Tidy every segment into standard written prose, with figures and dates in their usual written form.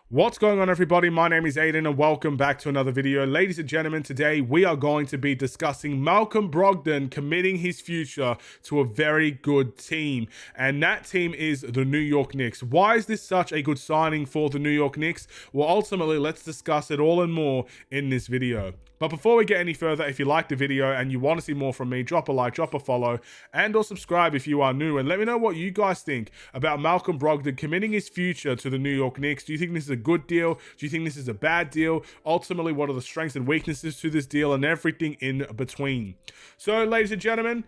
What's going on, everybody? My name is Aiden and welcome back to another video. Ladies and gentlemen, today we are going to be discussing Malcolm Brogdon committing his future to a very good team, and that team is the New York Knicks. Why is this such a good signing for the New York Knicks? Well, ultimately, let's discuss it all and more in this video. But before we get any further, if you like the video and you want to see more from me, drop a like, drop a follow, and or subscribe if you are new. And let me know what you guys think about Malcolm Brogdon committing his future to the New York Knicks. Do you think this is a good deal? Do you think this is a bad deal? Ultimately, what are the strengths and weaknesses to this deal and everything in between? So, ladies and gentlemen,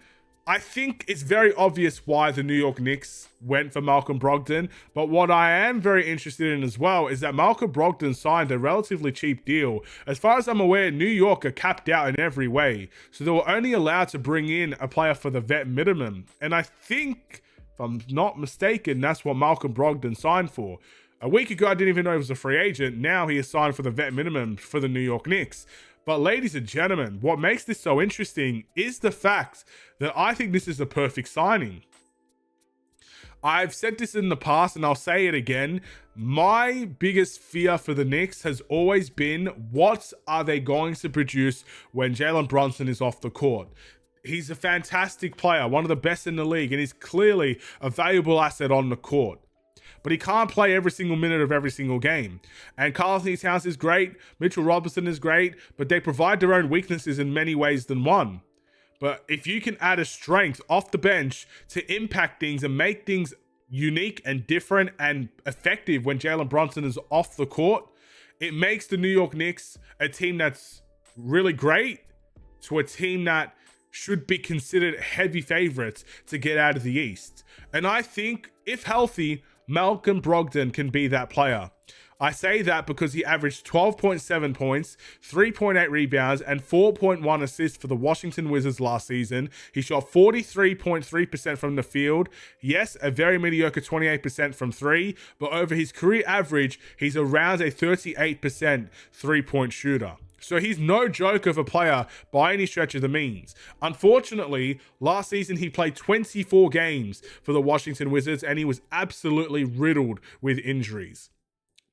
I think it's very obvious why the New York Knicks went for Malcolm Brogdon, but what I am very interested in as well is that Malcolm Brogdon signed a relatively cheap deal. As far as I'm aware, New York are capped out in every way, so they were only allowed to bring in a player for the vet minimum, and I think, if I'm not mistaken, that's what Malcolm Brogdon signed for. A week ago, I didn't even know he was a free agent. Now he is signed for the vet minimum for the New York Knicks. But ladies and gentlemen, what makes this so interesting is the fact that I think this is a perfect signing. I've said this in the past and I'll say it again. My biggest fear for the Knicks has always been, what are they going to produce when Jalen Brunson is off the court? He's a fantastic player, one of the best in the league, and he's clearly a valuable asset on the court. But he can't play every single minute of every single game. And Karl-Anthony Towns is great, Mitchell Robinson is great, but they provide their own weaknesses in many ways than one. But if you can add a strength off the bench to impact things and make things unique and different and effective when Jalen Brunson is off the court, it makes the New York Knicks a team that's really great to a team that should be considered heavy favorites to get out of the East. And I think, if healthy, Malcolm Brogdon can be that player. I say that because he averaged 12.7 points, 3.8 rebounds, and 4.1 assists for the Washington Wizards last season. He shot 43.3% from the field. Yes, a very mediocre 28% from three, but over his career average, he's around a 38% three-point shooter. So he's no joke of a player by any stretch of the means. Unfortunately, last season he played 24 games for the Washington Wizards and he was absolutely riddled with injuries.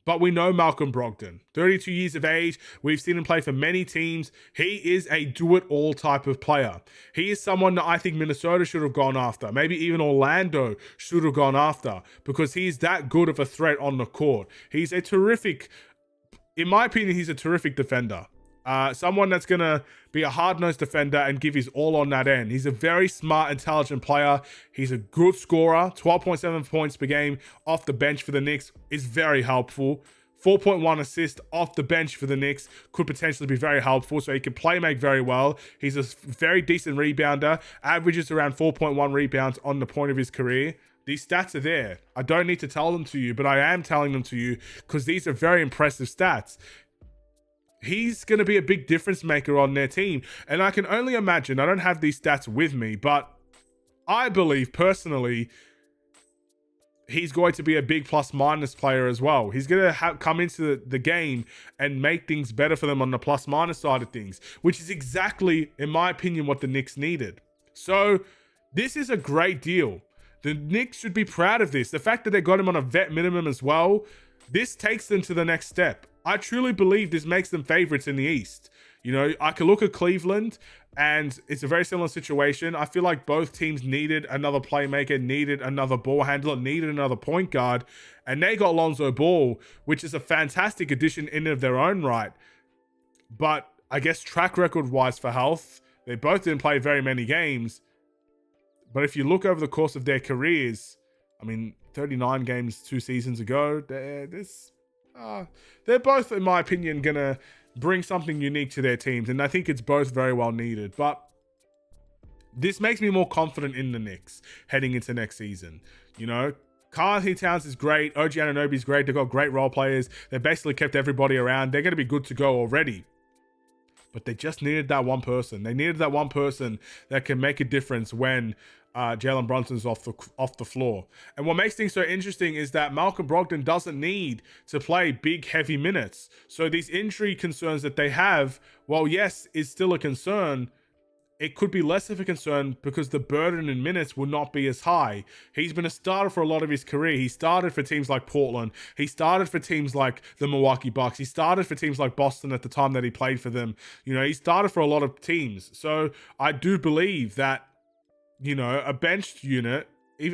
But we know Malcolm Brogdon, 32 years of age. We've seen him play for many teams. He is a do-it-all type of player. He is someone that I think Minnesota should have gone after. Maybe even Orlando should have gone after, because he's that good of a threat on the court. He's a terrific, in my opinion, he's a terrific defender. Someone that's going to be a hard-nosed defender and give his all on that end. He's a very smart, intelligent player. He's a good scorer. 12.7 points per game off the bench for the Knicks is very helpful. 4.1 assists off the bench for the Knicks could potentially be very helpful, so he can play make very well. He's a very decent rebounder, averages around 4.1 rebounds on the point of his career. These stats are there. I don't need to tell them to you, but I am telling them to you because these are very impressive stats. He's going to be a big difference maker on their team. And I can only imagine, I don't have these stats with me, but I believe personally, he's going to be a big plus-minus player as well. He's going to come into the game and make things better for them on the plus-minus side of things, which is exactly, in my opinion, what the Knicks needed. So this is a great deal. The Knicks should be proud of this. The fact that they got him on a vet minimum as well, this takes them to the next step. I truly believe this makes them favorites in the East. You know, I can look at Cleveland, and it's a very similar situation. I feel like both teams needed another playmaker, needed another ball handler, needed another point guard, and they got Lonzo Ball, which is a fantastic addition in and of their own right. But I guess track record-wise for health, they both didn't play very many games. But if you look over the course of their careers, I mean, 39 games 2 seasons ago, they're both, in my opinion, going to bring something unique to their teams. And I think it's both very well needed. But this makes me more confident in the Knicks heading into next season. You know, Karl-Anthony Towns is great. OG Anunoby is great. They've got great role players. They basically kept everybody around. They're going to be good to go already. But they just needed that one person. They needed that one person that can make a difference when Jalen Brunson's off the floor. And what makes things so interesting is that Malcolm Brogdon doesn't need to play big, heavy minutes. So these injury concerns that they have, well, yes, is still a concern. it could be less of a concern because the burden in minutes will not be as high. He's been a starter for a lot of his career. He started for teams like Portland. He started for teams like the Milwaukee Bucks. He started for teams like Boston at the time that he played for them. You know, he started for a lot of teams. So I do believe that, you know, a benched unit,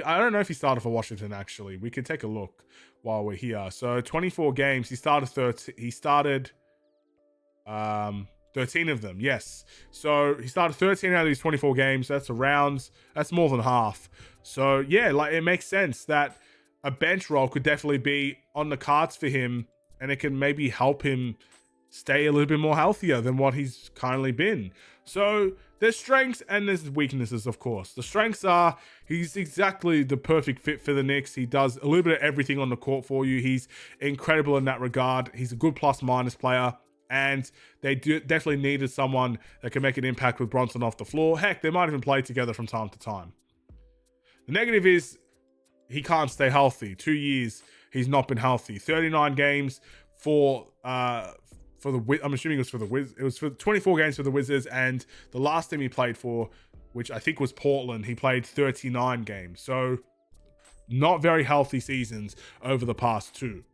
I don't know if he started for Washington, actually. We could take a look while we're here. So 24 games. He started 13 of them, yes. So he started 13 out of these 24 games. That's more than half. So yeah, like, it makes sense that a bench role could definitely be on the cards for him, and it can maybe help him stay a little bit more healthier than what he's currently been. So there's strengths and there's weaknesses, of course. The strengths are he's exactly the perfect fit for the Knicks. He does a little bit of everything on the court for you. He's incredible in that regard. He's a good plus-minus player. And they definitely needed someone that can make an impact with Bronson off the floor. Heck, they might even play together from time to time. The negative is he can't stay healthy. 2 years, he's not been healthy. 39 games for the, I'm assuming it was for the Wiz. It was for 24 games for the Wizards, and the last team he played for, which I think was Portland, he played 39 games. So not very healthy seasons over the past two.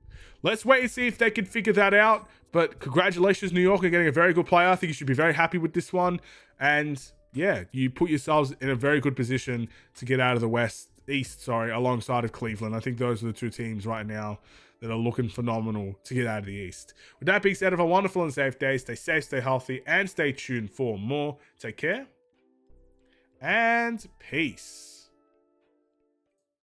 Let's wait and see if they can figure that out. But congratulations, New York, on getting a very good player. I think you should be very happy with this one. And yeah, you put yourselves in a very good position to get out of the East, alongside of Cleveland. I think those are the two teams right now that are looking phenomenal to get out of the East. With that being said, have a wonderful and safe day. Stay safe, stay healthy, and stay tuned for more. Take care, and peace.